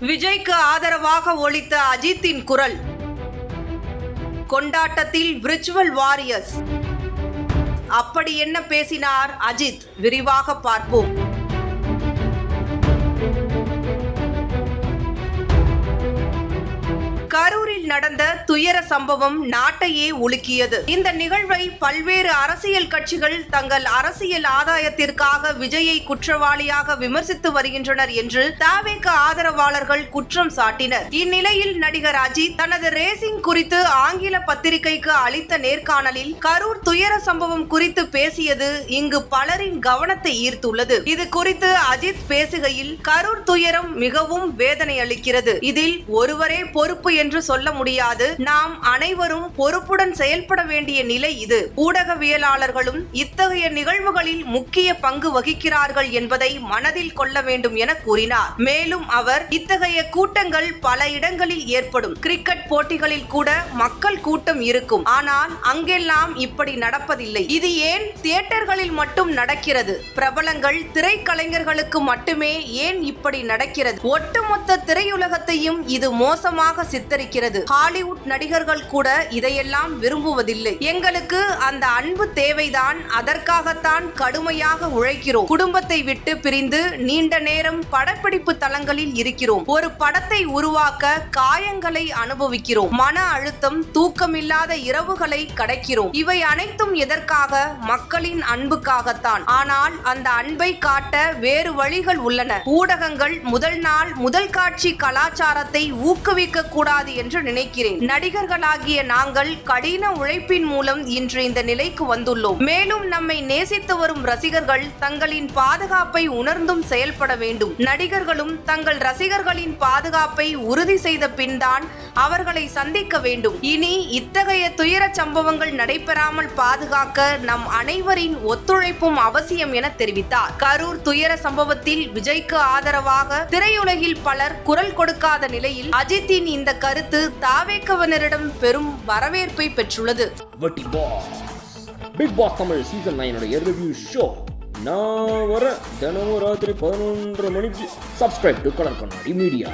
விஜய்க்கு ஆதரவாக ஒலித்த அஜித்தின் குரல். கொண்டாட்டத்தில் விர்ச்சுவல் வாரியர்ஸ். அப்படி என்ன பேசினார் அஜித்? விரிவாக பார்ப்போம். கரூரில் நடந்த துயர சம்பவம் நாட்டையே உலுக்கியது. இந்த நிகழ்வை பல்வேறு அரசியல் கட்சிகள் தங்கள் அரசியல் ஆதாயத்திற்காக விஜயை குற்றவாளியாக விமர்சித்து வருகின்றனர் என்று தவேக ஆதரவாளர்கள் குற்றம் சாட்டினர். இந்நிலையில் நடிகர் அஜித் தனது ரேசிங் குறித்து ஆங்கில பத்திரிகைக்கு அளித்த நேர்காணலில் கரூர் துயர சம்பவம் குறித்து பேசியது இங்கு பலரின் கவனத்தை ஈர்த்துள்ளது. இது குறித்து அஜித் பேசுகையில், கரூர் துயரம் மிகவும் வேதனை அளிக்கிறது. இதில் ஒருவரே பொறுப்பு என்று சொல்ல முடியாது. நாம் அனைவரும் பொறுப்புடன் செயல்பட வேண்டிய நிலை இது. ஊடகவியலாளர்களும் இத்தகைய நிகழ்வுகளில் முக்கிய பங்கு வகிக்கிறார்கள் என்பதை மனதில் கொள்ள வேண்டும் என கூறினார். மேலும் அவர், இத்தகைய கூட்டங்கள் பல இடங்களில் ஏற்படும். கிரிக்கெட் போட்டிகளில் கூட மக்கள் கூட்டம் இருக்கும். ஆனால் அங்கெல்லாம் இப்படி நடப்பதில்லை. இது ஏன் தியேட்டர்களில் மட்டும் நடக்கிறது? பிரபலங்கள், திரைக்கலைஞர்களுக்கு மட்டுமே ஏன் இப்படி நடக்கிறது? ஒட்டுமொத்த திரையுலகத்தையும் இது மோசமாக சித்தரிக்கிறது. ஹாலிவுட் நடிகர்கள் கூட இதையெல்லாம் விரும்புவதில்லை. எங்களுக்கு அந்த அன்பு தேவைதான். அதற்காகத்தான் கடுமையாக உழைக்கிறோம். குடும்பத்தை விட்டு பிரிந்து நீண்ட நேரம் படப்பிடிப்பு தளங்களில் இருக்கிறோம். ஒரு படத்தை உருவாக்க காயங்களை அனுபவிக்கிறோம். மன அழுத்தம், தூக்கமில்லாத இரவுகளை கடக்கிறோம். இவை அனைத்தும் எதற்காக? மக்களின் அன்புக்காகத்தான். ஆனால் அந்த அன்பை காட்ட வேறு வழிகள் உள்ளன. ஊடகங்கள் முதல் நாள் முதல் காட்சி கலாச்சாரத்தை ஊக்குவிக்க கூடாது என்று நினைக்கிறேன். நடிகர்களாகிய நாங்கள் கடின உழைப்பின் மூலம் இன்று இந்த நிலைக்கு வந்துள்ளோம். மேலும் நம்மை நேசித்து வரும் ரசிகர்கள் தங்களின் பாதுகாப்பை உணர்ந்தும் செயல்பட வேண்டும். நடிகர்களும் தங்கள் ரசிகர்களின் பாதுகாப்பை உறுதி செய்த பின்தான் அவர்களை சந்திக்க வேண்டும். இனி இத்தகைய துயர சம்பவங்கள் நடைபெறாமல் பாதுகாக்க நம் அனைவரின் ஒத்துழைப்பும் அவசியம் என தெரிவித்தார். கரூர் துயர சம்பவத்தில் விஜய்க்கு ஆதரவாக திரையுலகில் பலர் குரல் கொடுக்காத நிலையில் அஜித்தின் இந்த கருத்து தவேகவினரிடம் பெரும் வரவேற்பை பெற்றுள்ளது. Bigg Boss Tamil season 9 review show நான் வர தினமும் ராத்திரி 11:30 மணிக்கு. Subscribe to Colour Kannadi media.